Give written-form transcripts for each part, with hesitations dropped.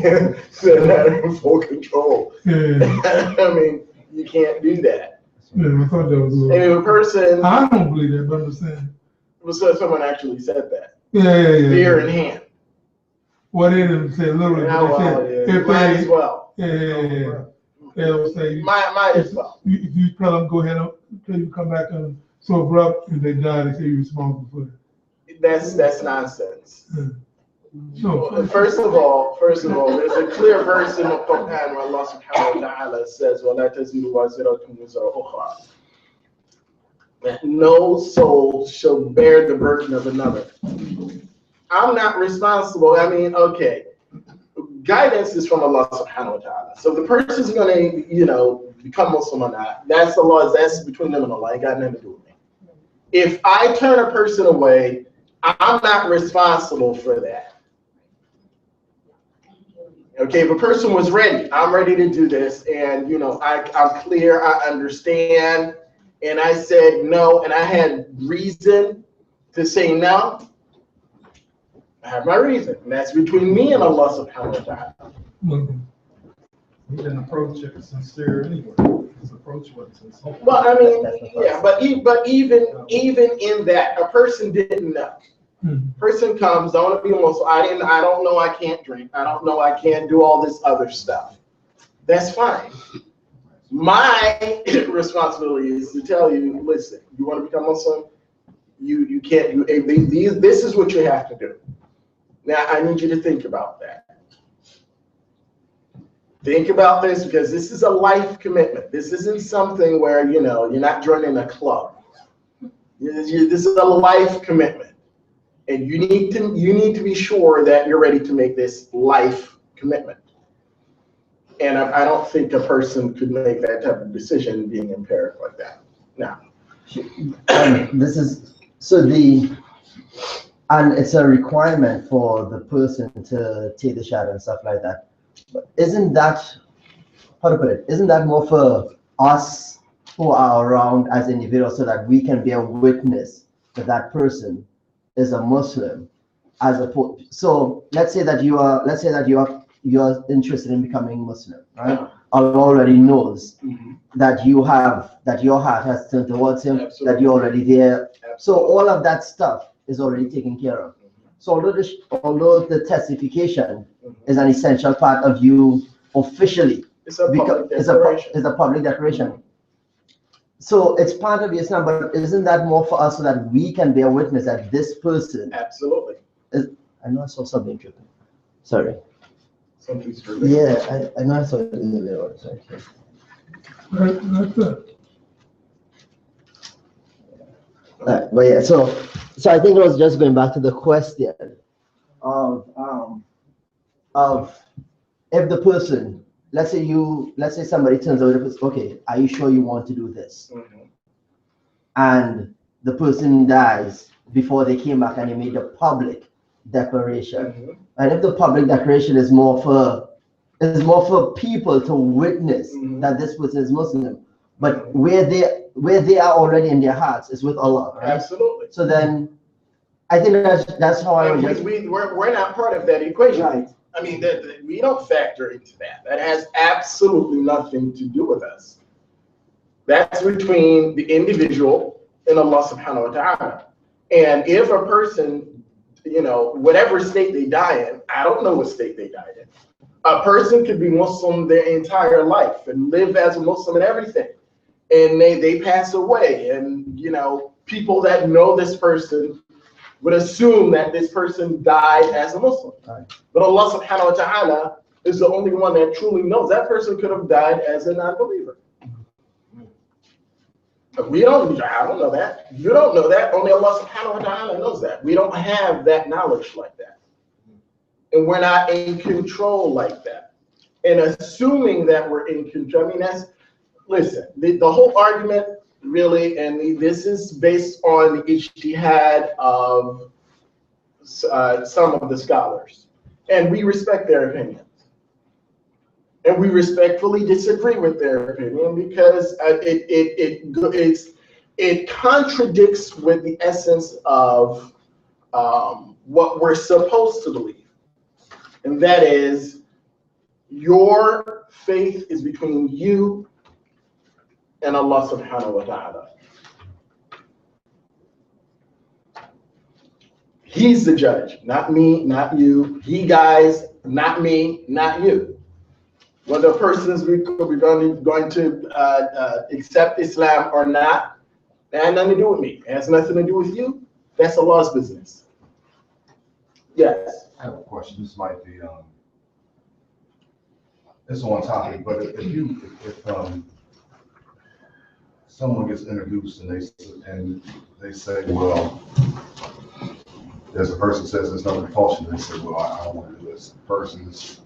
they're not in full control. I mean, you can't do that. Yeah, I thought that was a little. I mean, a person. I don't believe that, but I'm saying. So someone actually said that. Yeah. Spear in hand. Well, they didn't say literally, but they said if might they. as well. Yeah. They'll say. Might as well. If you tell them go ahead until you come back and so abrupt and they die, they say you're responsible for it. That's nonsense. No. First of all, there's a clear verse in the Quran where Allah subhanahu wa ta'ala says, وَلَا تَزِرُ وَازِرَةٌ وِزْرَ أُخْرَى. That no soul shall bear the burden of another. I'm not responsible. I mean, okay, guidance is from Allah subhanahu wa ta'ala. So the person's going to, become Muslim or not, that's the law. That's between them and Allah. It got nothing to do with me. If I turn a person away, I'm not responsible for that. Okay, if a person was ready, I'm ready to do this, and I'm clear, I understand, and I said no, and I had reason to say no, I have my reason, and that's between me and Allah subhanahu wa ta'ala. He didn't approach it sincere anyway. His approach was sincere. Well, I mean, yeah, but even in that, a person didn't know. Person comes, don't want to be a Muslim. I don't know I can't drink. I don't know I can't do all this other stuff. That's fine. My responsibility is to tell you, listen, you want to become Muslim? You can't. This is what you have to do. Now I need you to think about that. Think about this, because this is a life commitment. This isn't something where you're not joining a club. This is a life commitment. And you need to be sure that you're ready to make this life commitment. And I don't think a person could make that type of decision being impaired like that. Now, this is and it's a requirement for the person to take the shot and stuff like that. But isn't that, how to put it? Isn't that more for us who are around as individuals, so that we can bear witness that that person is a Muslim, as opposed? So let's say that you're interested in becoming Muslim, right? Allah already knows that your heart has turned towards Him. Absolutely. That you're already there. Absolutely. So all of that stuff is already taken care of. So although the testification is an essential part of you officially, it's a public declaration. So it's part of Islam, but isn't that more for us so that we can bear witness that this person? Absolutely. I know I saw something tripping. Sorry. Something's tripping. Yeah, I know I saw it in the mirror. Sorry. That's it. But yeah, so I think it was just going back to the question of if the person, let's say somebody turns over, okay, are you sure you want to do this? And the person dies before they came back and they made a public declaration. And if the public declaration is more for people to witness that this person is Muslim, but where they are already in their hearts is with Allah, right? Absolutely. So then, I think that's how I would. We're not part of that equation. Right. I mean, we don't factor into that. That has absolutely nothing to do with us. That's between the individual and Allah subhanahu wa ta'ala. And if a person, whatever state they die in, I don't know what state they died in. A person could be Muslim their entire life and live as a Muslim and everything. And they pass away, and people that know this person would assume that this person died as a Muslim. Right. But Allah subhanahu wa ta'ala is the only one that truly knows. That person could have died as a non-believer. I don't know that. You don't know that. Only Allah subhanahu wa ta'ala knows that. We don't have that knowledge like that. And we're not in control like that. And assuming that we're in control, listen, the whole argument really, and this is based on the ijtihad of some of the scholars, and we respect their opinions, and we respectfully disagree with their opinion because it contradicts with the essence of what we're supposed to believe, and that is Your faith is between you and Allah subhanahu wa ta'ala. He's the judge, not me, not you. He guys, not me, not you. Whether a person is going to accept Islam or not, that has nothing to do with me. It has nothing to do with you. That's Allah's business. Yes. I have a question. This might be it's on topic, but if someone gets introduced and they say, well, there's a person says there's no compulsion, they say, well, I don't want to do this. The person's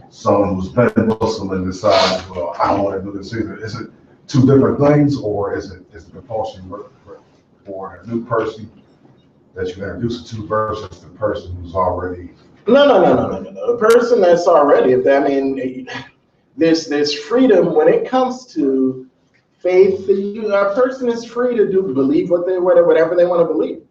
someone who's been Muslim and decides, well, I don't want to do this either. Is it two different things, or is the compulsion for a new person that you introduce to versus the person who's already? No. The person that's already, I mean, there's freedom when it comes to faith. A person is free to believe whatever they want to believe.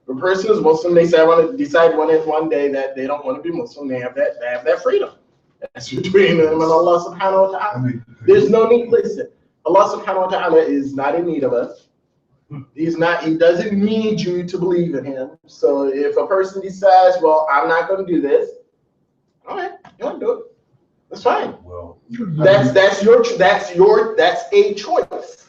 If a person is Muslim, they say, I want to decide one day that they don't want to be Muslim. They have that freedom. That's between them and Allah subhanahu wa ta'ala. I mean, there's no need. Listen, Allah subhanahu wa ta'ala is not in need of us. He doesn't need you to believe in him. So if a person decides, well, I'm not going to do this, all right, you want to do it. That's fine. Well, that's a choice.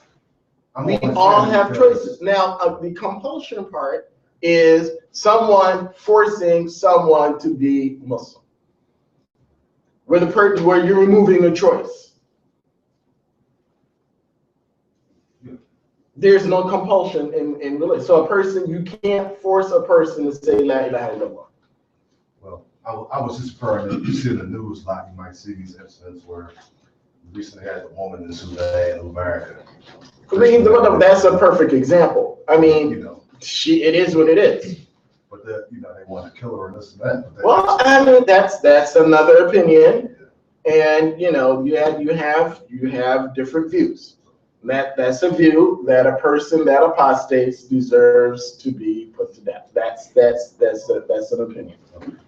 We all have choices. Now, the compulsion part is someone forcing someone to be Muslim, where you're removing a choice. There's no compulsion in religion. So you can't force a person to say La ilaha illallah. Well, I was just referring to, you see in the news, like you might see these incidents where we recently had a woman in Sudan who married her. That's a perfect example. I mean, it is what it is. But they want to kill her and this and that. Well, I mean, that's another opinion, and you have different views. That's a view that a person that apostates deserves to be put to death. That's an opinion.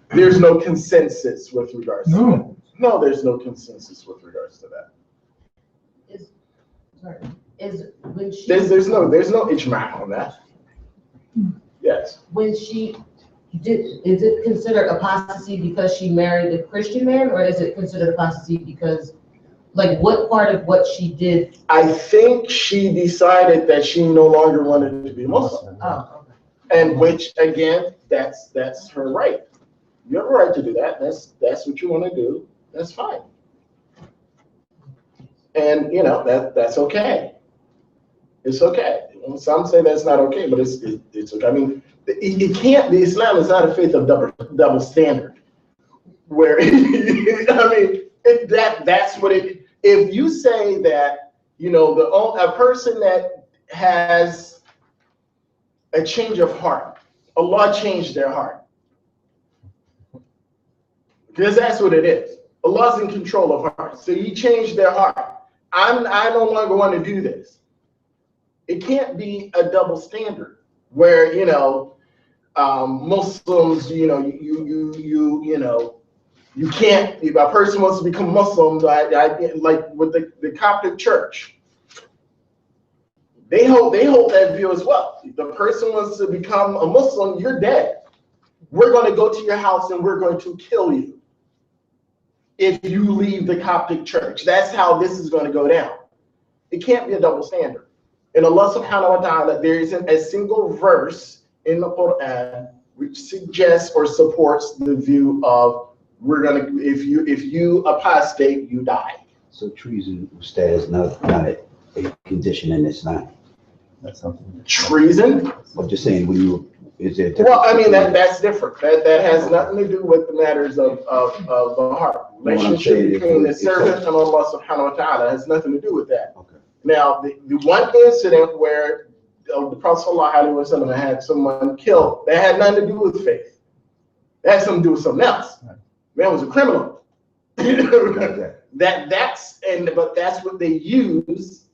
There's no consensus with regards to that. No, there's no consensus with regards to that. There's no ijma' on that. Yes. When she did, is it considered apostasy because she married a Christian man, or is it considered apostasy because, like, what part of what she did? I think she decided that she no longer wanted to be Muslim. Oh, okay. And which, again, that's her right. You have a right to do that. That's what you want to do. That's fine. And that's okay. It's okay. Some say that's not okay, but it's okay. I mean, it can't be. Islam is not a faith of double standard. Where I mean, that's what it. If you say that a person that has a change of heart, Allah changed their heart, because that's what it is. Allah's in control of hearts, so He changed their heart. I no longer want to do this. It can't be a double standard where Muslims, you can't. If a person wants to become Muslim, like with the Coptic Church, they hold that view as well. If the person wants to become a Muslim, you're dead. We're going to go to your house and we're going to kill you if you leave the Coptic Church. That's how this is going to go down. It can't be a double standard. In Allah subhanahu wa ta'ala, there isn't a single verse in the Quran which suggests or supports the view of if you apostate, you die. So treason, Ustad, is not a condition in Islam. That's something. Treason? I'm just saying, is there? Well, I mean that's different. That has nothing to do with the matters of the heart. Relationship between the servant and Allah subhanahu wa ta'ala has nothing to do with that. Okay. Now, the one incident where the Prophet ﷺ had someone killed, that had nothing to do with faith. That had something to do with something else. Right. Man was a criminal. Exactly. But that's what they use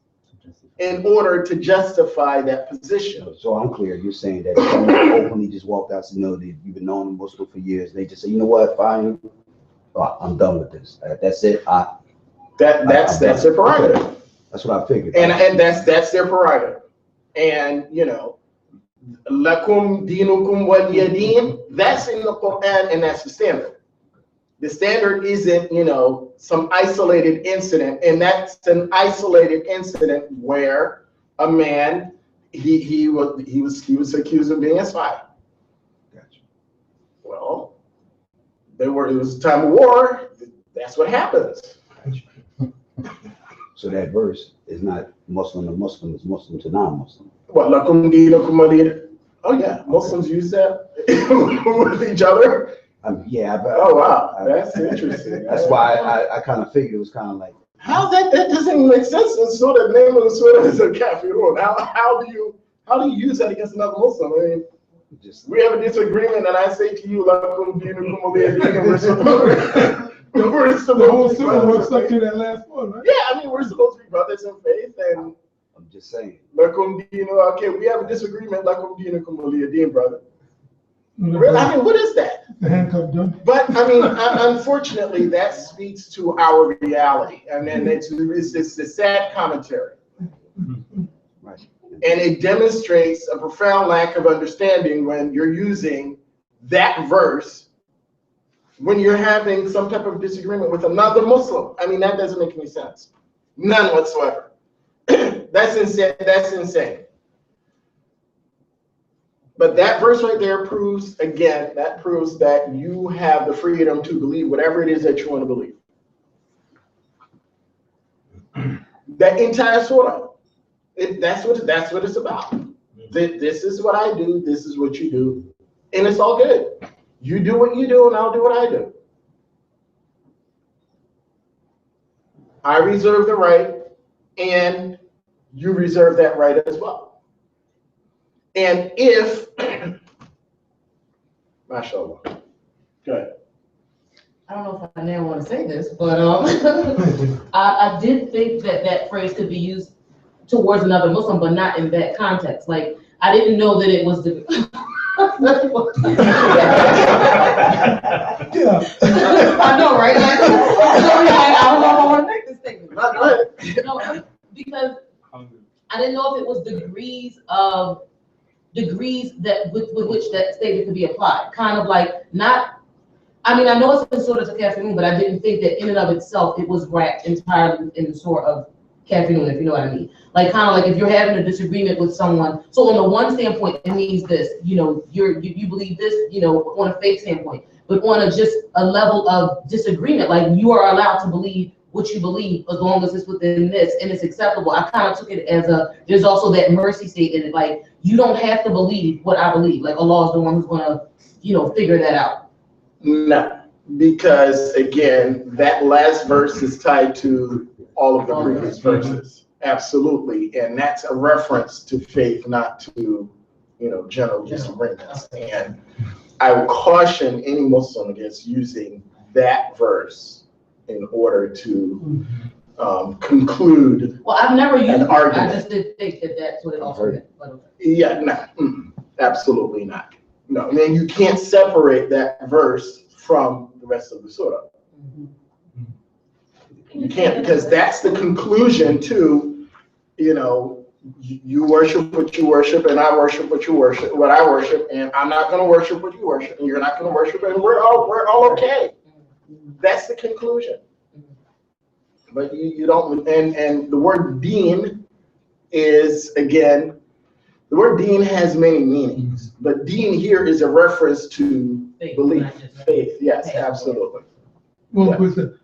in order to justify that position. So I'm clear. You're saying that someone openly just walked out and said, no, you've been knowing the Muslim for years. They just say, you know what, fine. oh, I'm done with this. That's it. That's their prerogative. That's what I figured. And that's their prerogative. And you know, lakum dinukum waliya din, that's in the Quran, and that's the standard. The standard isn't, you know, some isolated incident, and that's an isolated incident where a man he was accused of being a spy. Gotcha. Well, it was a time of war. That's what happens. So that verse is not Muslim to Muslim, it's Muslim to non-Muslim. What, lakum dinukum waliya? Oh yeah, Muslims use that with each other. Yeah. Oh wow, that's interesting. That's why I kind of figured it was kind of like. How that doesn't even make sense. The surah, the name of the surah is a kafirun. How do you use that against another Muslim? I mean, we have a disagreement, and I say to you, lakum dinukum waliya din, and we're supposed The whole to be surah brothers works in up to faith. that last one, right? Yeah, I mean, we're supposed to be brothers in faith, and I'm just saying. lakum dinu. Okay, we have a disagreement. Lakum dinukum waliya din, brother. The Really? I mean, what is that? handcuff done. But I mean, unfortunately, that speaks to our reality, and then it's the sad commentary, Right. and it demonstrates a profound lack of understanding when you're using that verse when you're having some type of disagreement with another Muslim. I mean, that doesn't make any sense, none whatsoever. That's insane. That's insane. But that verse right there proves, again, that proves that you have the freedom to believe whatever it is that you want to believe. That entire surah, that's what it's about. This is what I do, this is what you do, and it's all good. You do what you do, and I'll do what I do. I reserve the right, and you reserve that right as well. And if, mashallah, good. I don't know if I now want to say this, but I did think that phrase could be used towards another Muslim, but not in that context. Like, I didn't know that it was the. Yeah. I know, right? Like, I don't know if I want to make this statement. No, because I didn't know if it was degrees that with which that statement could be applied. Kind of like not. I mean, I know it's been sort of caffeine, but I didn't think that in and of itself it was wrapped entirely in the sort of caffeine, if you know what I mean. Like, kind of like if you're having a disagreement with someone. So on the one standpoint, it means this. You know, you believe this. You know, on a faith standpoint, but on just a level of disagreement, like you are allowed to believe what you believe as long as it's within this and it's acceptable. I kind of took it as there's also that mercy state in it. Like, you don't have to believe what I believe. Like, Allah is the one who's gonna, figure that out. No, because again, that last verse is tied to all of the previous verses. Absolutely. And that's a reference to faith, not to, general disagreements. And I would caution any Muslim against using that verse in order to conclude. Well, I've never used an it. argument. I just did think that that's what it also meant. But okay. Yeah, no, absolutely not. No, I mean, you can't separate that verse from the rest of the surah. You can't, because that's the conclusion to, you worship what you worship, and I worship what I worship, and I'm not going to worship what you worship, and you're not going to worship, and we're all okay. That's the conclusion. But you don't, and the word deen is, again, the word deen has many meanings, but deen here is a reference to belief, faith. Yes, absolutely. One question.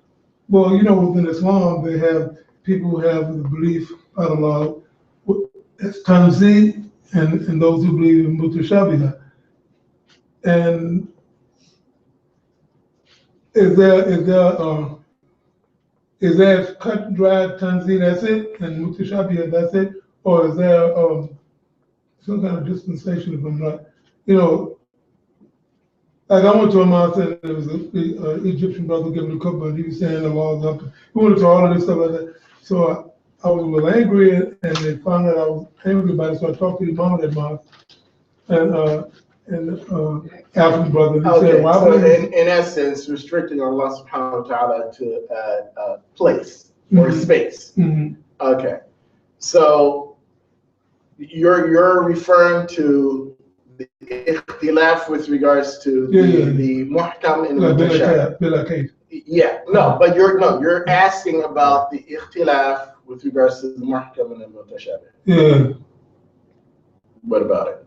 Well, within Islam, they have people who have the belief of Allah, it's Tanzih, and those who believe in Mutashabihah. And is there cut and dried Tanzih, that's it, and Mutashabihah, that's it? Or is there some kind of dispensation, if I'm not, like I went to a mosque and there was an Egyptian brother giving a Quba, and he was saying the laws up. He went into all of this stuff like that. So I was a little angry, and they found out I was angry about it. So I talked to the imam at that mosque, and African brother, he Okay, said, why so would in essence, restricting Allah subhanahu wa ta'ala to a place or space. Okay, so you're referring to the ikhtilaf with regards to the muhkam and mutashabih. Yeah, no, but you're asking about the ikhtilaf with regards to the muhkam and the mutashabih. Yeah. What about it?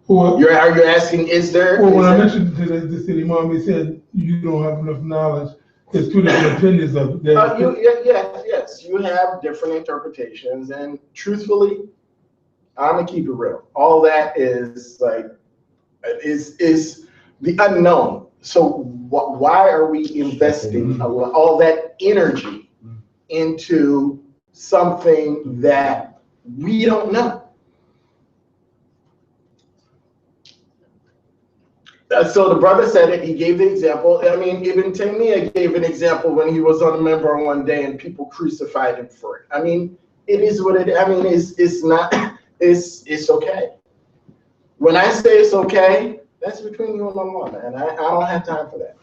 Well, Are you asking, is there? Well, when I mentioned to the Imam, he said you don't have enough knowledge. There's two different opinions of it. Yes, you have different interpretations, and truthfully, I'm gonna keep it real. All that is is the unknown. So why are we investing all that energy into something that we don't know? So the brother said it, he gave the example. I mean, Ibn Taymiyyah gave an example when he was on the member one day and people crucified him for it. I mean, it is what it, I mean, it's not, it's okay. When I say it's okay, that's between you and Allah, man. I don't have time for that.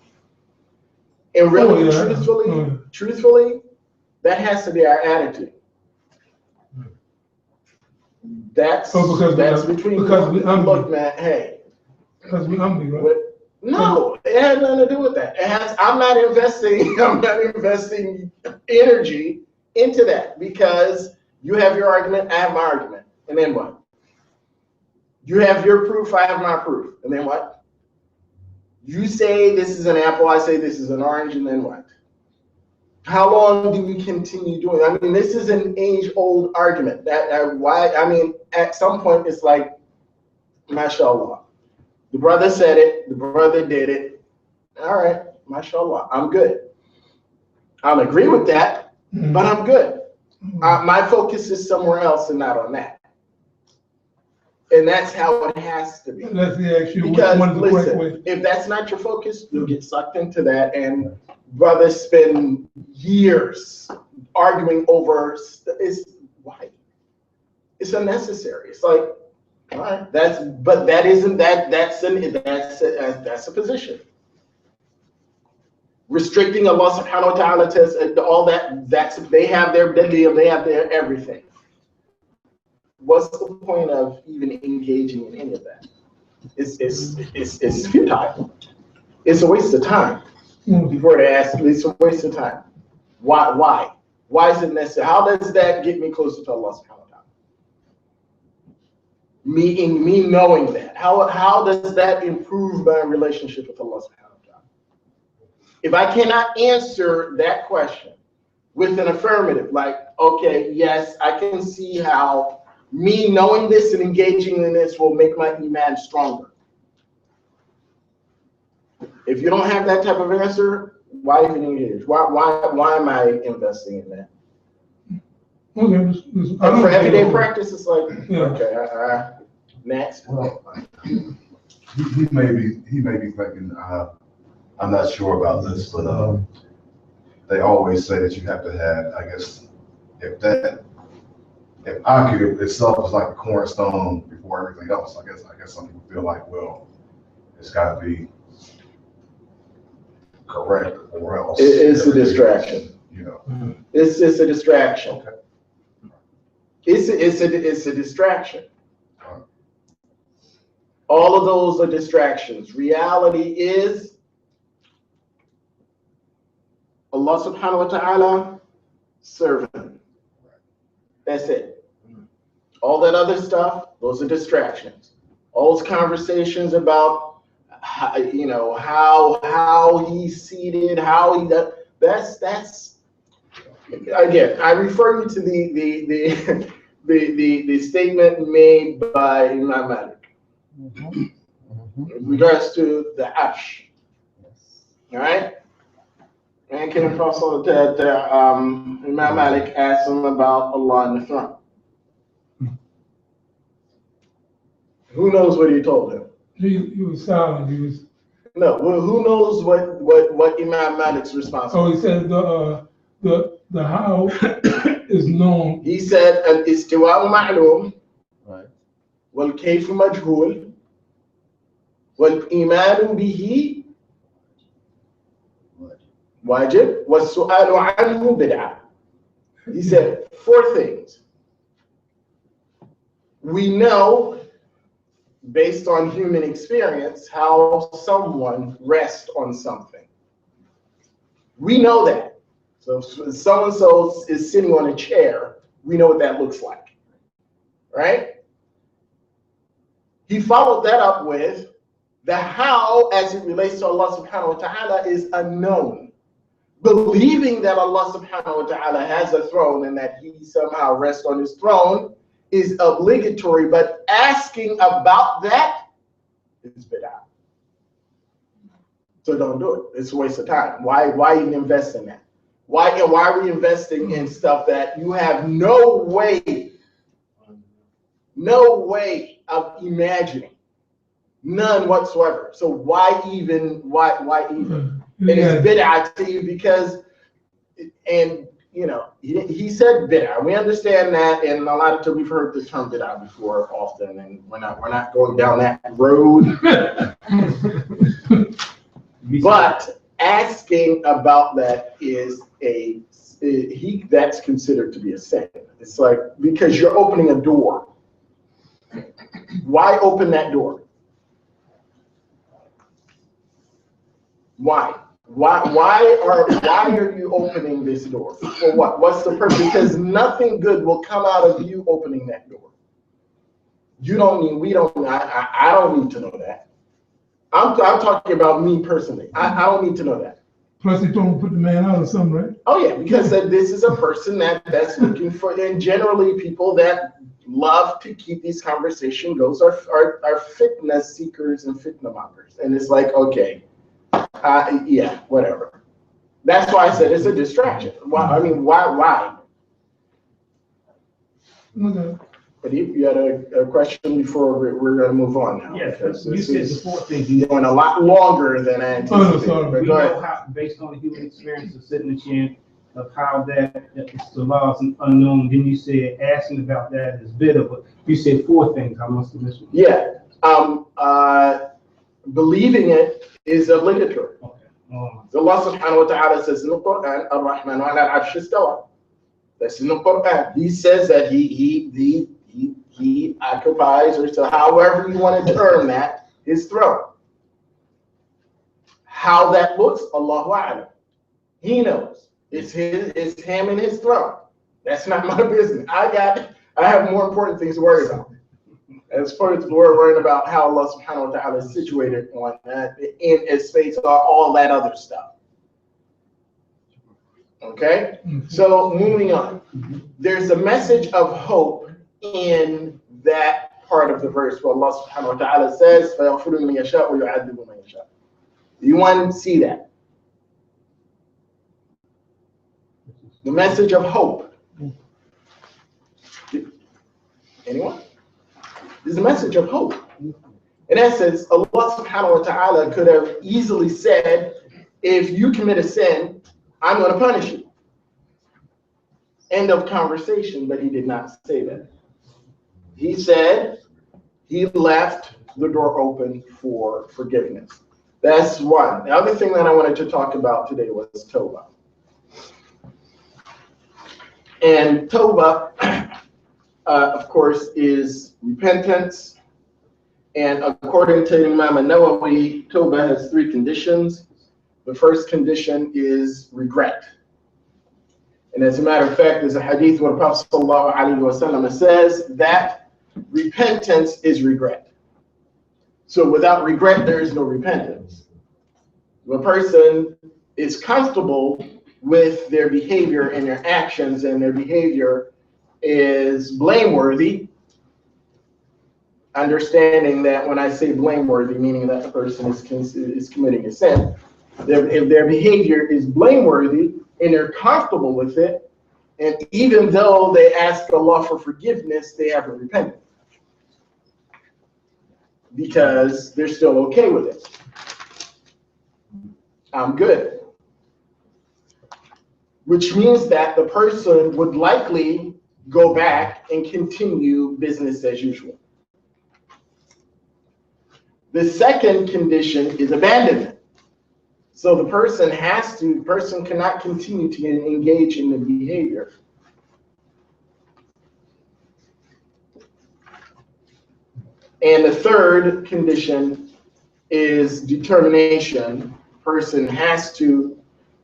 And really, truthfully, that has to be our attitude. That's between you. Look, man, hey. Because we're hungry, right? No, it has nothing to do with that. I'm not investing energy into that because you have your argument, I have my argument. And then what? You have your proof, I have my proof. And then what? You say this is an apple, I say this is an orange, and then what? How long do we continue doing? I mean, this is an age-old argument. I mean, at some point it's like, mashallah. The brother said it, the brother did it. All right, mashallah, I'm good. I'll agree with that, but I'm good. My focus is somewhere else and not on that. And that's how it has to be. Let's ask you, because listen, if that's not your focus, you'll get sucked into that. And brothers spend years arguing over, why? It's unnecessary. It's like, all right, that's a position. Restricting Allah subhanahu wa ta'ala to all that's they have their dalil, they have their everything. What's the point of even engaging in any of that? It's futile. It's a waste of time. Before they ask, it's a waste of time. Why? Why is it necessary? How does that get me closer to Allah subhanahu wa ta'ala? Me knowing that. How does that improve my relationship with Allah subhanahu wa ta'ala? If I cannot answer that question with an affirmative, like, okay, yes, I can see how me knowing this and engaging in this will make my iman stronger. If you don't have that type of answer, why even engage? Why am I investing in that? Okay, for everyday practice, it's like, okay, next. He may be thinking, I'm not sure about this, but they always say that you have to have, I guess, if akid itself is like a cornerstone before everything else, I guess some people feel like, well, it's got to be correct or else. It's a distraction. You know. It's just a distraction. Okay. It's a distraction. All of those are distractions. Reality is Allah subhanahu wa ta'ala serving. That's it. All that other stuff, those are distractions. All those conversations about how he's seated, how he does, that's again, I refer you to the statement made by Imam Malik. In regards to the Ash. All right? And came across that Imam Malik asked him about Allah and the throne. Who knows what he told him? He was silent. He was. No. Well, who knows what Imam Malik's response was? Oh, he said the how is known. He said al-istiwa'u ma'lum. Right. Wal-kayfu majhul. والإيمان به واجب والسؤال عنه بدعة. He said 4 things. We know, based on human experience, how someone rests on something. We know that. So if so-and-so is sitting on a chair, we know what that looks like, right? He followed that up with the how as it relates to Allah subhanahu wa ta'ala is unknown. Believing that Allah subhanahu wa ta'ala has a throne and that he somehow rests on his throne is obligatory, but asking about that is bid'ah. So don't do it. It's a waste of time. Why even invest in that? Why are we investing in stuff that you have no way of imagining? None whatsoever. So why even? And it's bid'ah to you because, and you know, he said bid'ah. We understand that, and a lot of times we've heard the term bid'ah before often, and we're not going down that road. But asking about that is that's considered to be a sin. It's like, because you're opening a door. Why open that door? Why? Why are you opening this door? For what? What's the purpose? Because nothing good will come out of you opening that door. I don't need to know that. I'm talking about me personally. I don't need to know that. Plus, they don't put the man out or something, right? Oh yeah, because this is a person that's looking for, and generally people that love to keep these conversation goes are fitna seekers and fitna mongers, and it's like, okay, yeah, whatever. That's why I said it's a distraction. Why? Okay. But you had a question before we're going to move on now. Yes, you said the 4 things. Going a lot longer than I anticipated. sorry. We know how, based on the human experience of sitting in the chair, of how that it's the laws unknown. Then you said asking about that is bitter, but you said 4 things. I must have missed one. Yeah. Believing it is obligatory. Okay. Allah subhanahu wa ta'ala says in the Quran, Ar-Rahman ala al-arsh istawa. That's in the Quran. He says that he occupies, or so however you want to term that, his throne. How that looks, Allahu a'lam. He knows. It's him and his throne. That's not my business. I have more important things to worry about. As far as we're worrying about how Allah subhanahu wa ta'ala is situated on that, in his space, all that other stuff. Okay? So moving on. There's a message of hope in that part of the verse where Allah subhanahu wa ta'ala says, فَيَغْفِرُ لِمَن يَشَاءُ وَيُعَذِّبُ مَن يَشَاءُ. You want to see that? The message of hope. Anyone? This is a message of hope. In essence, Allah subhanahu wa ta'ala could have easily said, if you commit a sin, I'm going to punish you. End of conversation, but he did not say that. He said he left the door open for forgiveness. That's one. The other thing that I wanted to talk about today was Tawbah. And Tawbah, of course, is repentance. And according to Imam Nawawi, Tawbah has 3 conditions. The first condition is regret. And as a matter of fact, there's a hadith where the Prophet ﷺ says that repentance is regret. So without regret, there is no repentance. If a person is comfortable with their behavior and their actions, and their behavior is blameworthy, understanding that when I say blameworthy, meaning that the person is committing a sin, if their behavior is blameworthy and they're comfortable with it, and even though they ask Allah for forgiveness, they haven't repented because they're still okay with it. I'm good. Which means that the person would likely go back and continue business as usual. The second condition is abandonment. So the person cannot continue to engage in the behavior. And the third condition is determination. Person has to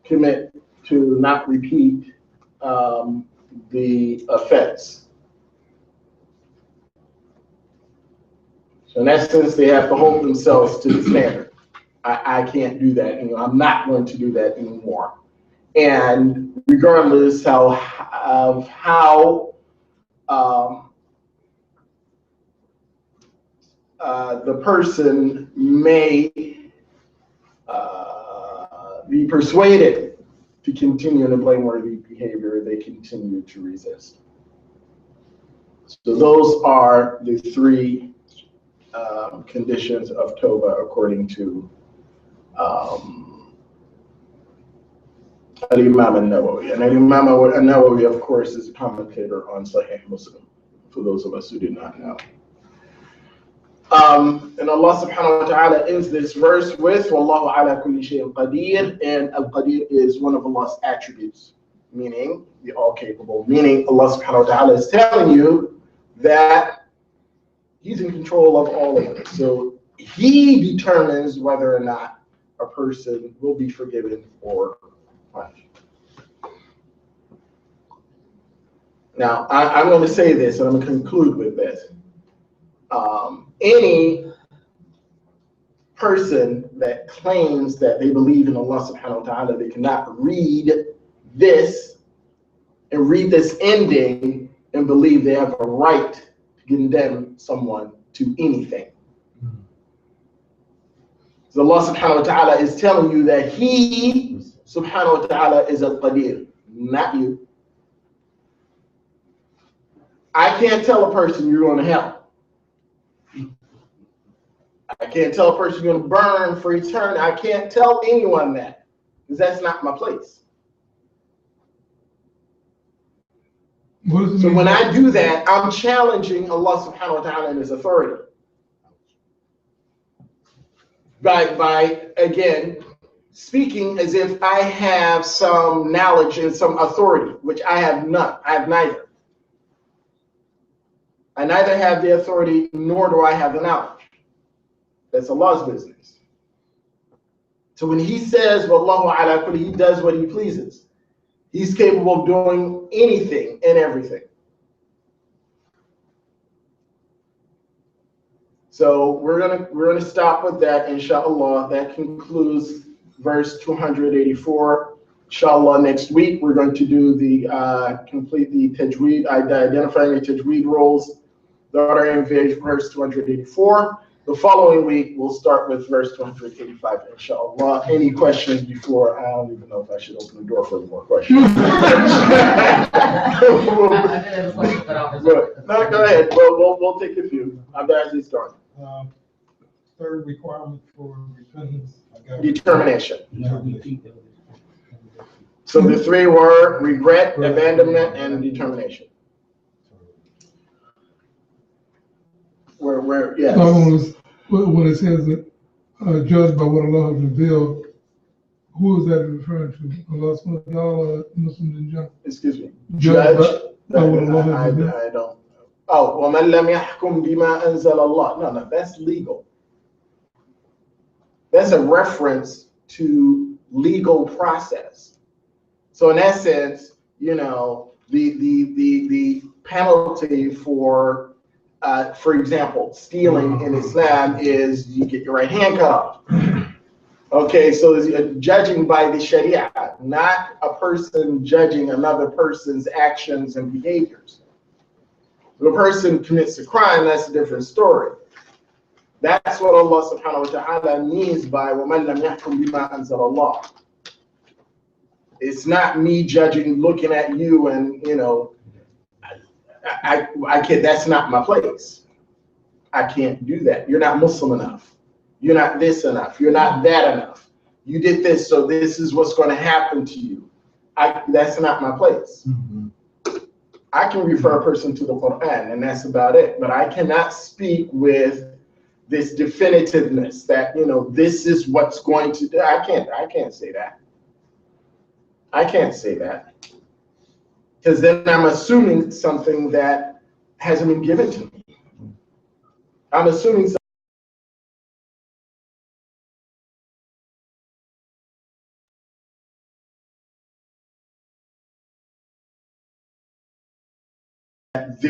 commit to not repeat the offense. So in essence, they have to hold themselves to the standard. I can't do that anymore. I'm not going to do that anymore. And regardless of how the person may be persuaded to continue in a blameworthy behavior, they continue to resist. So those are the three conditions of Tawbah according to Al-Imam al-Nawawi. And Al-Imam al-Nawawi, of course, is a commentator on Sahih Muslim, for those of us who did not know. And Allah subhanahu wa ta'ala ends this verse with Wallahu ala kulli shay'in qadir, and al-qadir is one of Allah's attributes, meaning the all-capable, meaning Allah subhanahu wa ta'ala is telling you that He's in control of all of it. So He determines whether or not a person will be forgiven or punished. Now, I'm going to say this, and I'm going to conclude with this. Any person that claims that they believe in Allah subhanahu wa ta'ala, they cannot read this and read this ending and believe they have a right to condemn someone to anything. So Allah subhanahu wa ta'ala is telling you that He subhanahu wa ta'ala is al-Qadir, not you. I can't tell a person you're going to hell. I can't tell a person you're going to burn for eternity. I can't tell anyone that, because that's not my place. So when I do that, I'm challenging Allah subhanahu wa ta'ala and His authority. By again, speaking as if I have some knowledge and some authority, which I have none. I have neither. I neither have the authority nor do I have the knowledge. That's Allah's business. So when He says, Wallahu ala kulli, He does what He pleases. He's capable of doing anything and everything. So we're gonna stop with that, inshallah. That concludes verse 284. Inshallah, next week we're going to do the complete the Tajweed, identifying the Tajweed rules that are in verse 284. The following week we'll start with verse 285, inshallah. Any questions before? I don't even know if I should open the door for more questions. I did have a question, but I'll reserve it. No, go ahead. We'll take a few. Abdulaziz starting. Third requirement for repentance. Determination. No, repeat that. So the three were regret, abandonment, and determination. Where yes. When it says that judged by what Allah has revealed, who is that referring to? Allah subhanahu wa ta'ala, Muslims in general? Excuse me. Judged Judge. by what Allah has revealed? I don't. Oh, وَمَنْ لَمْ يَحْكُمْ بِمَا أَنزَلَ اللَّهُ. No, that's legal. That's a reference to legal process. So in that sense, you know, the penalty for example, stealing in Islam is you get your right hand cut off. Okay, so judging by the Sharia, not a person judging another person's actions and behaviors. If a person commits a crime, that's a different story. That's what Allah subhanahu wa ta'ala means by وَمَنْ لَمْ يَحْكُمْ بِمَا أَنزَلَ اللَّهُ. It's not me judging, looking at you and, you know, I can't, that's not my place. I can't do that. You're not Muslim enough. You're not this enough. You're not that enough. You did this, so this is what's going to happen to you. That's not my place. Mm-hmm. I can refer a person to the Quran, and that's about it. But I cannot speak with this definitiveness that, this is what's going to do. I can't say that. I can't say that. Because then I'm assuming something that hasn't been given to me. I'm assuming something.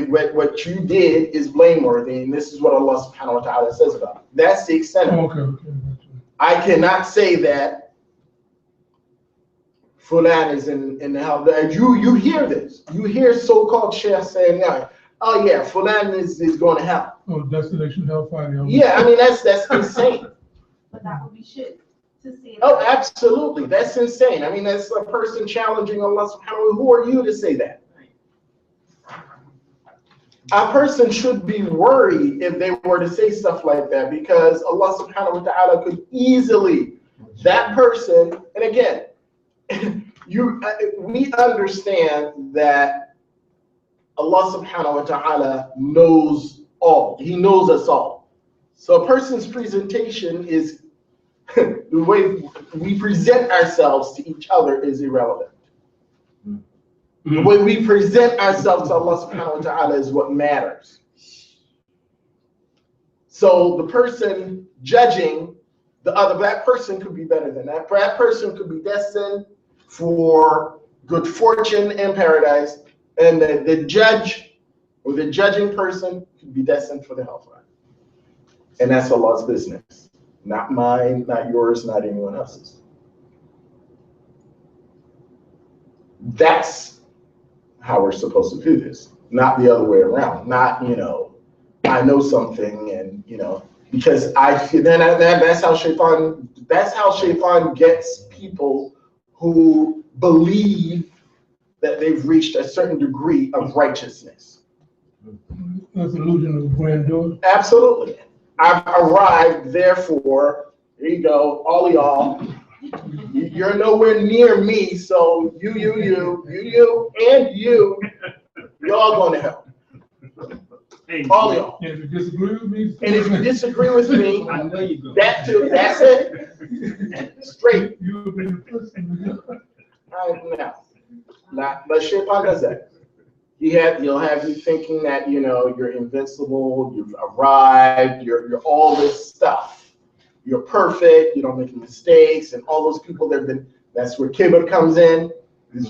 What you did is blameworthy, and this is what Allah subhanahu wa ta'ala says about it. That's the extent of it. Okay. I cannot say that Fulan is in the hell. You hear this. You hear so-called sheikhs saying, oh yeah, Fulan is going to hell. Oh, destination hellfire. Yeah, I mean, that's insane. But that would be shit to say. Oh, absolutely. That's insane. I mean, that's a person challenging Allah subhanahu wa ta'ala. Who are you to say that? A person should be worried if they were to say stuff like that, because Allah subhanahu wa ta'ala could easily, that person, and again, we understand that Allah subhanahu wa ta'ala knows all. He knows us all. So a person's presentation is, the way we present ourselves to each other is irrelevant. The way we present ourselves to Allah subhanahu wa ta'ala is what matters. So the person judging the other, that person could be better than that. That person could be destined for good fortune in paradise, and the judge or the judging person could be destined for the hellfire. And that's Allah's business. Not mine, not yours, not anyone else's. That's how we're supposed to do this, not the other way around. Not, I know something, and because I feel that's how Shaitan gets people who believe that they've reached a certain degree of righteousness. That's illusion of grandeur. Absolutely. I've arrived, therefore, here you go, all of y'all. You're nowhere near me, so you, and you're all going to hell. All of y'all. And if you disagree with me, And if you disagree with me, I know you go. that too, that's it. Straight. you will be the first one. But Shaitan does that. He'll have you thinking that, you're invincible, you've arrived, you're all this stuff. You're perfect, you don't make mistakes, and all those people that's where Quba comes in.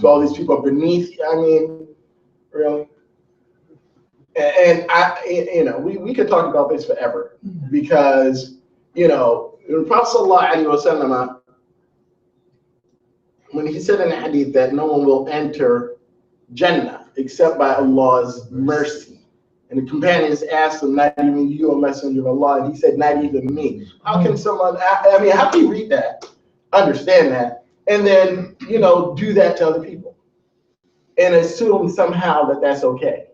All these people are beneath you. I mean, really? And we could talk about this forever, because, the Prophet sallallahu alaihi wasallam, when he said in the hadith that no one will enter Jannah except by Allah's mercy. And the companions asked him, not even you, a messenger of Allah, and he said, not even me. How can someone, how can you read that, understand that, and then, do that to other people and assume somehow that that's okay?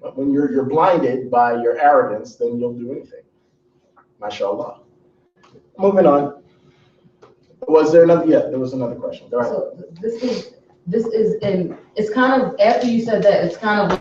But when you're blinded by your arrogance, then you'll do anything. MashaAllah. Moving on. Was there another? Yeah, there was another question. Go ahead. So this is, and it's kind of, after you said that, it's kind of